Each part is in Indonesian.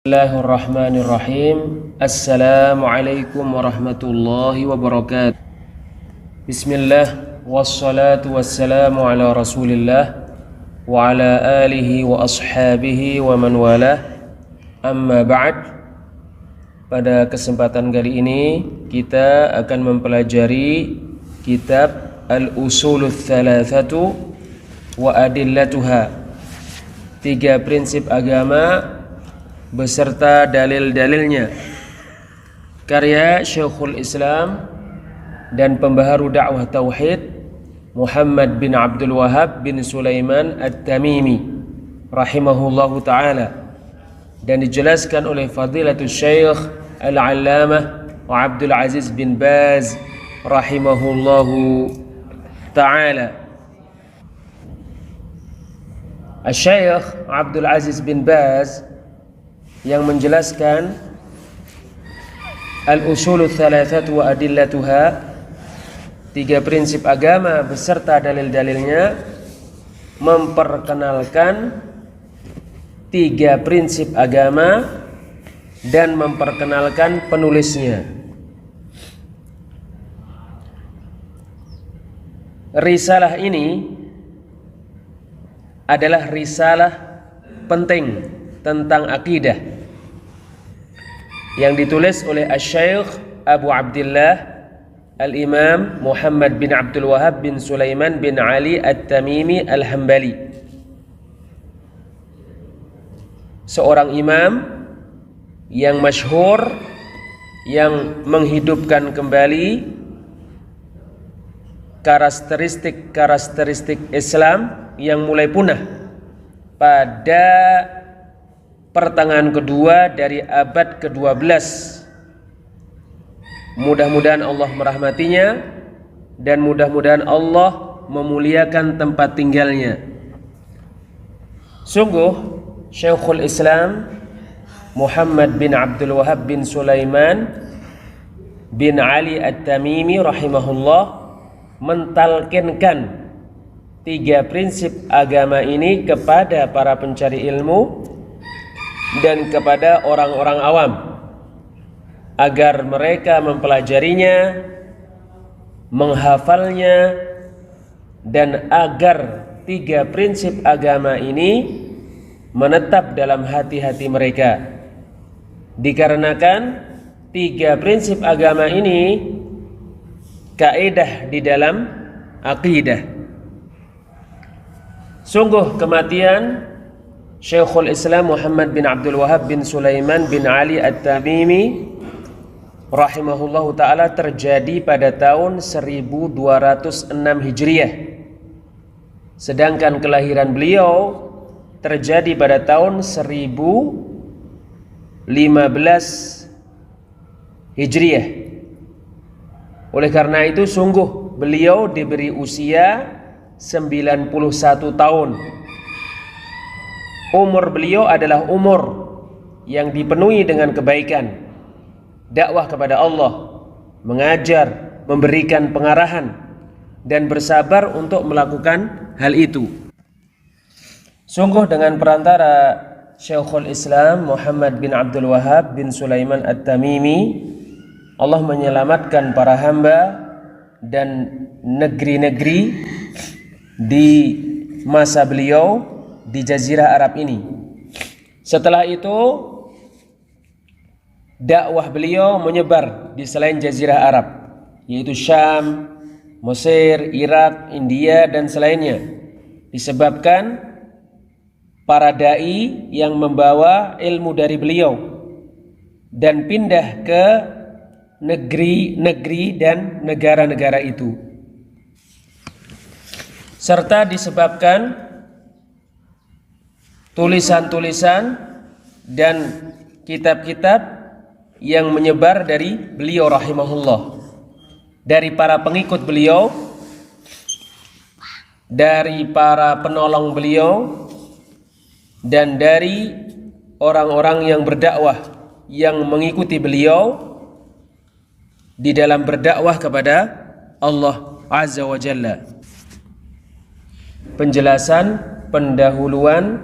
Bismillahirrahmanirrahim. Assalamualaikum warahmatullahi wabarakatuh. Bismillah, wassalatu wassalamu ala rasulillah wa ala alihi wa ashabihi wa man walah. Amma ba'd. Pada kesempatan kali ini kita akan mempelajari kitab Al-Usuluts Tsalatsatu wa Adillatuha, 3 prinsip agama beserta dalil-dalilnya, karya Syekhul Islam dan pembaharu dakwah tauhid Muhammad bin Abdul Wahhab bin Sulaiman At-Tamimi rahimahullahu ta'ala, dan dijelaskan oleh Fadilatul Syekh Al-Allamah wa Abdul Aziz bin Baz rahimahullahu ta'ala. Syekh Abdul Aziz bin Baz yang menjelaskan Al-Usuluts Tsalatsatu wa Adillatuha, 3 prinsip agama beserta dalil-dalilnya, memperkenalkan 3 prinsip agama dan memperkenalkan penulisnya. Risalah ini adalah risalah penting tentang akidah yang ditulis oleh Asy-Syaikh Abu Abdillah Al-Imam Muhammad bin Abdul Wahhab bin Sulaiman bin Ali At-Tamimi Al-Hambali, seorang imam yang masyhur yang menghidupkan kembali karakteristik Islam yang mulai punah pada pertengahan kedua dari abad ke-12. Mudah-mudahan Allah merahmatinya dan mudah-mudahan Allah memuliakan tempat tinggalnya. Sungguh Syekhul Islam Muhammad bin Abdul Wahhab bin Sulaiman bin Ali At-Tamimi rahimahullah mentalkinkan 3 prinsip agama ini kepada para pencari ilmu dan kepada orang-orang awam, agar mereka mempelajarinya, menghafalnya, dan agar 3 prinsip agama ini menetap dalam hati-hati mereka. Dikarenakan 3 prinsip agama ini kaidah di dalam akidah. Sungguh kematian Syekhul Islam Muhammad bin Abdul Wahhab bin Sulaiman bin Ali At-Tamimi rahimahullahu ta'ala terjadi pada tahun 1206 Hijriah, sedangkan kelahiran beliau terjadi pada tahun 1015 Hijriah. Oleh karena itu sungguh beliau diberi usia 91 tahun. Umur beliau adalah umur yang dipenuhi dengan kebaikan, dakwah kepada Allah, mengajar, memberikan pengarahan, dan bersabar untuk melakukan hal itu. Sungguh dengan perantara Syekhul Islam Muhammad bin Abdul Wahhab bin Sulaiman At-Tamimi, Allah menyelamatkan para hamba dan negeri-negeri di masa beliau di Jazirah Arab ini. Setelah itu dakwah beliau menyebar di selain Jazirah Arab, yaitu Syam, Mesir, Irak, India, dan selainnya, disebabkan para dai yang membawa ilmu dari beliau dan pindah ke negeri-negeri dan negara-negara itu, serta disebabkan tulisan-tulisan dan kitab-kitab yang menyebar dari beliau rahimahullah, dari para pengikut beliau, dari para penolong beliau, dan dari orang-orang yang berdakwah yang mengikuti beliau di dalam berdakwah kepada Allah Azza wa Jalla. Penjelasan pendahuluan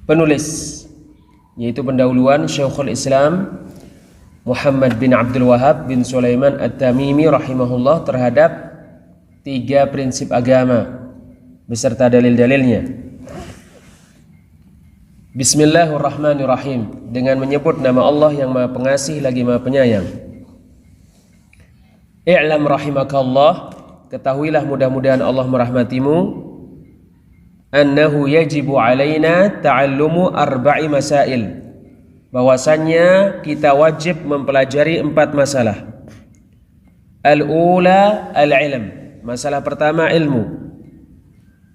penulis. yaitu pendahuluan Syekhul Islam Muhammad bin Abdul Wahhab bin Sulaiman At-Tamimi rahimahullah terhadap 3 prinsip agama beserta dalil-dalilnya. Bismillahirrahmanirrahim, dengan menyebut nama Allah yang Maha Pengasih lagi Maha Penyayang. I'lam rahimakallah, ketahuilah mudah-mudahan Allah merahmatimu, annahu yajibu alaina ta'allumu arba'i masail, bahwasannya kita wajib mempelajari 4 masalah. Al-ula al-ilm, masalah pertama ilmu,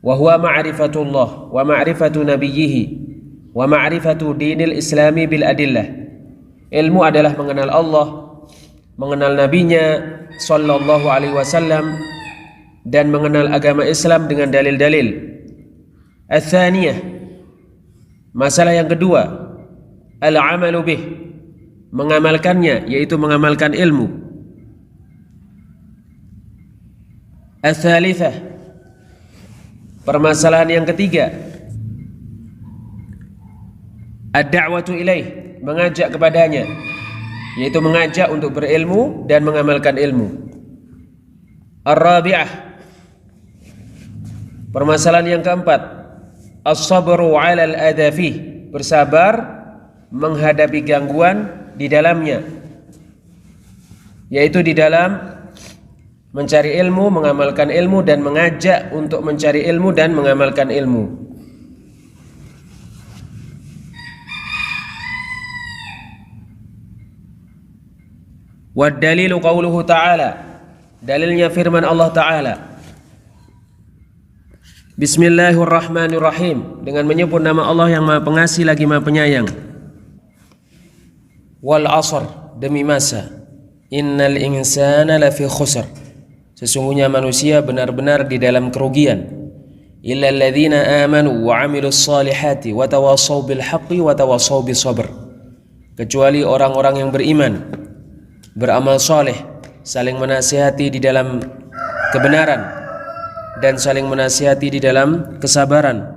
wa huwa ma'rifatullah wa ma'rifatu nabiyhi wa ma'rifatu dinil islami bil adillah. Ilmu adalah mengenal Allah, mengenal nabinya sallallahu alaihi wasallam, dan mengenal agama Islam dengan dalil-dalil. Ats-tsaniyah, masalah yang kedua, al-amalu bih, mengamalkannya, yaitu mengamalkan ilmu. Ats-tsalitsah, permasalahan yang ketiga, ad-da'watu ilaih, mengajak kepadanya, yaitu mengajak untuk berilmu dan mengamalkan ilmu. Ar-rabi'ah, permasalahan yang keempat, as-sabru 'alal adafi, bersabar menghadapi gangguan di dalamnya, yaitu di dalam mencari ilmu, mengamalkan ilmu, dan mengajak untuk mencari ilmu dan mengamalkan ilmu. Wad dalilu qauluhu ta'ala, dalilnya firman Allah Ta'ala, Bismillahirrahmanirrahim, dengan menyebut nama Allah yang Maha Pengasih lagi Maha Penyayang. Wal asr, demi masa, innal insana lafi khusr, sesungguhnya manusia benar-benar di dalam kerugian. Illal ladzina amanu wa 'amilus solihati wa tawassaw bil haqqi wa tawassaw bis sabr, kecuali orang-orang yang beriman, beramal soleh, saling menasihati di dalam kebenaran, dan saling menasihati di dalam kesabaran.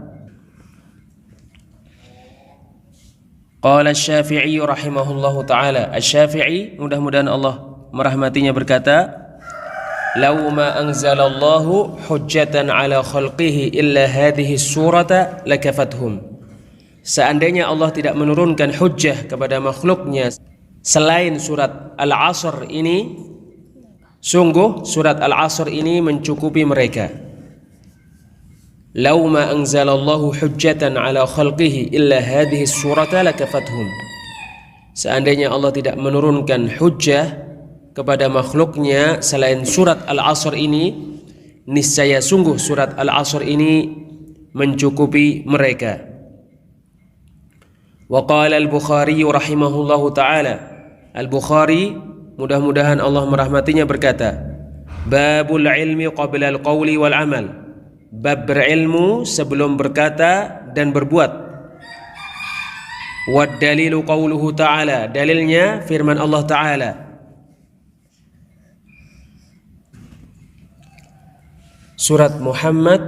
Qala Asy-Syafi'i rahimahullahu ta'ala, Asy-Syafi'i, mudah-mudahan Allah merahmatinya, berkata, Lau ma anzalallahu hujjatan ala khalqihi illa hadhihi surata lakafathum, seandainya Allah tidak menurunkan hujjah kepada makhluknya selain surat Al-Asr ini, sungguh surat Al-Asr ini mencukupi mereka. Lau ma anzalallahu hujjatan ala khalqihi illa hadhihi surata lakafathum, seandainya Allah tidak menurunkan hujjah kepada makhluknya selain surat Al-Asr ini, niscaya sungguh surat Al-Asr ini mencukupi mereka. Wa qala Al-Bukhari rahimahullahu ta'ala, Al-Bukhari, mudah-mudahan Allah merahmatinya, berkata, Babul ilmi qabla al-qawli wal amal, bab berilmu sebelum berkata dan berbuat. Wad dalilu qawluhu ta'ala, dalilnya firman Allah Ta'ala, Surat Muhammad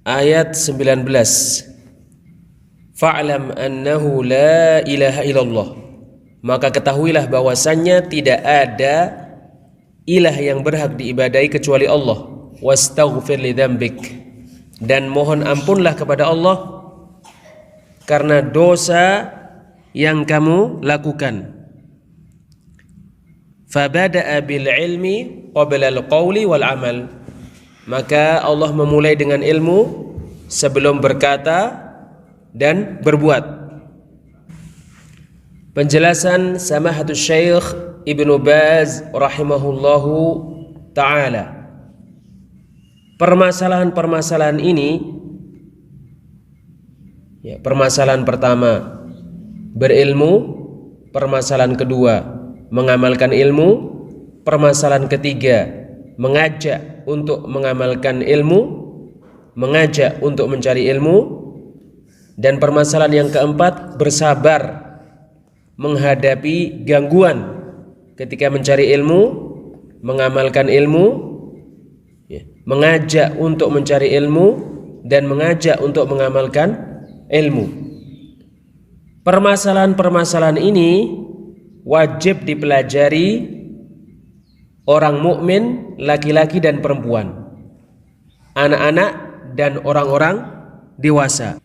ayat 19, Fa'lam annahu la ilaha illallah, maka ketahuilah bahwasannya tidak ada ilah yang berhak diibadahi kecuali Allah. Wastaghfir li dzambik, dan mohon ampunlah kepada Allah karena dosa yang kamu lakukan. Fabada'a bil ilmi qabla al qawli wal amal, maka Allah memulai dengan ilmu sebelum berkata dan berbuat. Penjelasan Samahatul Syekh Ibnu Baz rahimahullahu ta'ala. Permasalahan-permasalahan ini, ya, permasalahan pertama berilmu, permasalahan kedua mengamalkan ilmu, permasalahan ketiga mengajak untuk mengamalkan ilmu, mengajak untuk mencari ilmu, dan permasalahan yang keempat bersabar menghadapi gangguan ketika mencari ilmu, mengamalkan ilmu, mengajak untuk mencari ilmu, dan mengajak untuk mengamalkan ilmu. Permasalahan-permasalahan ini wajib dipelajari orang mukmin laki-laki dan perempuan, anak-anak dan orang-orang dewasa.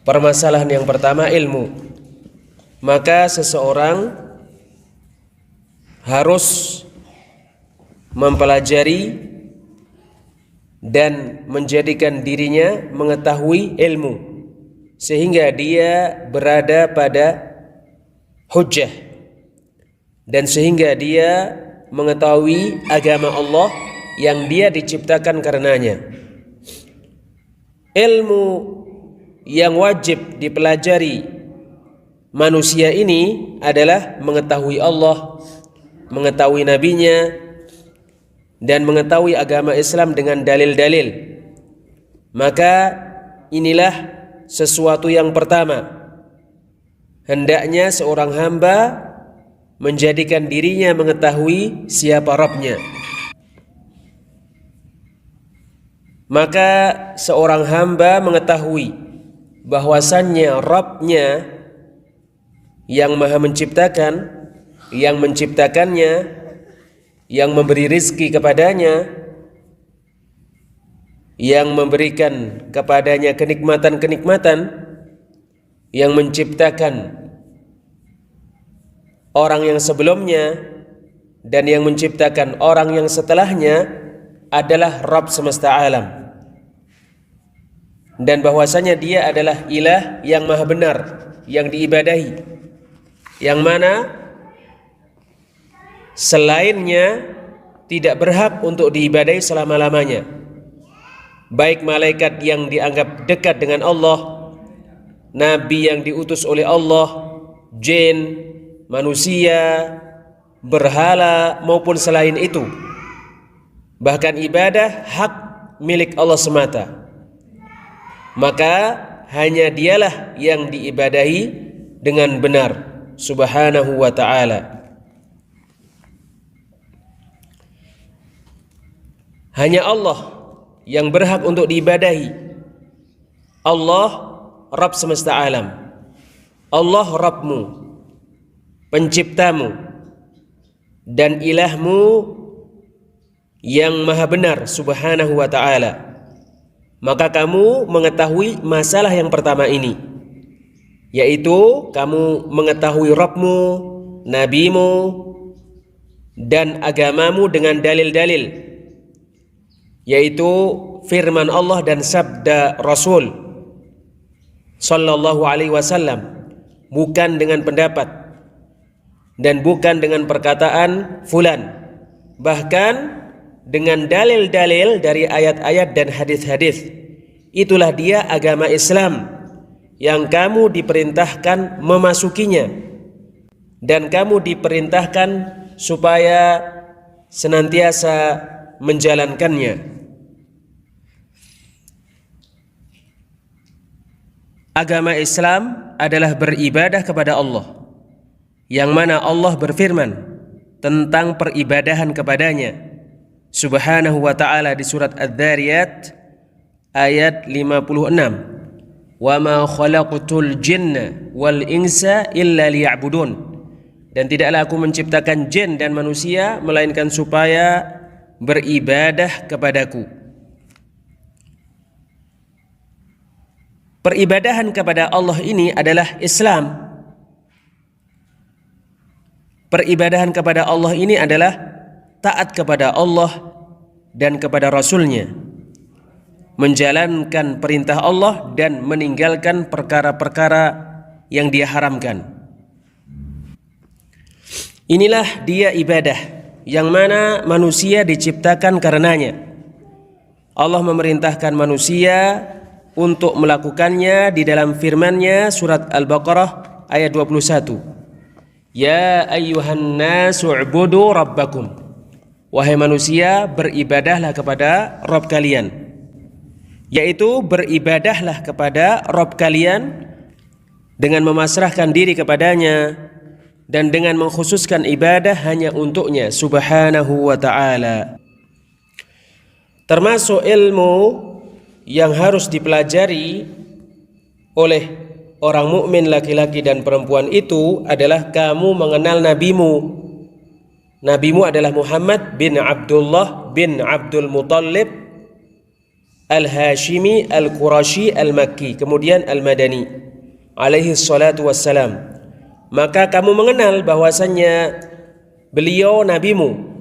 Permasalahan yang pertama, ilmu. Maka seseorang harus mempelajari dan menjadikan dirinya mengetahui ilmu sehingga dia berada pada hujjah dan sehingga dia mengetahui agama Allah yang dia diciptakan karenanya. Ilmu yang wajib dipelajari manusia ini adalah mengetahui Allah, mengetahui nabinya, dan mengetahui agama Islam dengan dalil-dalil. Maka inilah sesuatu yang pertama. Hendaknya seorang hamba menjadikan dirinya mengetahui siapa Rabbnya. Maka seorang hamba mengetahui bahwasannya Rabbnya yang maha menciptakan, yang menciptakannya, yang memberi rizki kepadanya, yang memberikan kepadanya kenikmatan-kenikmatan, yang menciptakan orang yang sebelumnya dan yang menciptakan orang yang setelahnya adalah Rabb semesta alam, dan bahwasanya dia adalah ilah yang maha benar yang diibadahi, yang mana selainnya tidak berhak untuk diibadahi selama-lamanya. Baik malaikat yang dianggap dekat dengan Allah, nabi yang diutus oleh Allah, jin, manusia, berhala maupun selain itu. Bahkan ibadah hak milik Allah semata. Maka hanya dialah yang diibadahi dengan benar subhanahu wa ta'ala. Hanya Allah yang berhak untuk diibadahi. Allah Rabb semesta alam. Allah Rabbmu, penciptamu dan ilahmu yang maha benar subhanahu wa ta'ala. Maka kamu mengetahui masalah yang pertama ini, yaitu kamu mengetahui Rabbmu, nabimu, dan agamamu dengan dalil-dalil, yaitu firman Allah dan sabda Rasul sallallahu alaihi wasallam, bukan dengan pendapat dan bukan dengan perkataan fulan, bahkan dengan dalil-dalil dari ayat-ayat dan hadis-hadis. Itulah dia agama Islam yang kamu diperintahkan memasukinya, dan kamu diperintahkan supaya senantiasa menjalankannya. Agama Islam adalah beribadah kepada Allah, yang mana Allah berfirman tentang peribadahan kepadanya subhanahu wa ta'ala di surat Adz-Dzariyat ayat 56. Wa ma khalaqtul jinna wal insa illa liya'budun. Dan tidaklah aku menciptakan jin dan manusia melainkan supaya beribadah kepadaku. Peribadahan kepada Allah ini adalah Islam. Peribadahan kepada Allah ini adalah taat kepada Allah dan kepada Rasul-Nya, menjalankan perintah Allah dan meninggalkan perkara-perkara yang Dia haramkan. Inilah dia ibadah yang mana manusia diciptakan karenanya. Allah memerintahkan manusia untuk melakukannya di dalam firman-Nya surat Al-Baqarah ayat 21. Ya ayyuhan nasu u'budu rabbakum. Wahai manusia, beribadahlah kepada Rabb kalian. Yaitu beribadahlah kepada Rabb kalian dengan memasrahkan diri kepadanya dan dengan mengkhususkan ibadah hanya untuknya subhanahu wa ta'ala. Termasuk ilmu yang harus dipelajari oleh orang mukmin laki-laki dan perempuan itu adalah kamu mengenal nabimu. Nabimu adalah Muhammad bin Abdullah bin Abdul Muttalib Al-Hashimi Al-Qurashi Al-Makki, kemudian Al-Madani alaihi salatu wassalam. Maka kamu mengenal bahwasannya beliau nabimu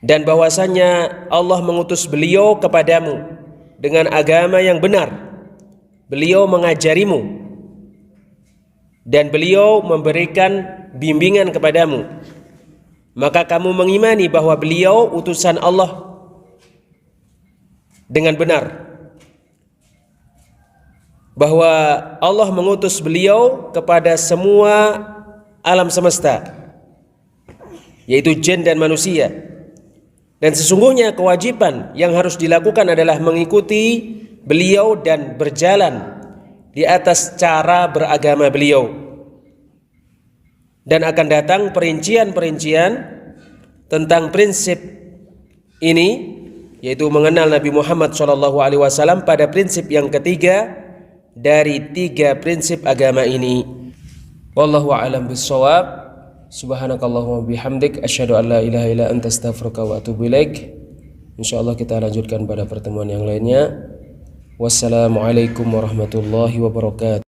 dan bahwasannya Allah mengutus beliau kepadamu dengan agama yang benar. Beliau mengajarimu dan beliau memberikan bimbingan kepadamu. Maka kamu mengimani bahwa beliau utusan Allah dengan benar, bahwa Allah mengutus beliau kepada semua alam semesta, yaitu jin dan manusia. Dan sesungguhnya kewajiban yang harus dilakukan adalah mengikuti beliau dan berjalan di atas cara beragama beliau. Dan akan datang perincian-perincian tentang prinsip ini, yaitu mengenal Nabi Muhammad SAW pada prinsip yang ketiga dari 3 prinsip agama ini. Wallahu a'lam bishawab. Subhanakallahumma bihamdik asyhadu an la ilaha illa anta astaghfiruka wa atubu ilaik. Insyaallah kita lanjutkan pada pertemuan yang lainnya. Wassalamualaikum warahmatullahi wabarakatuh.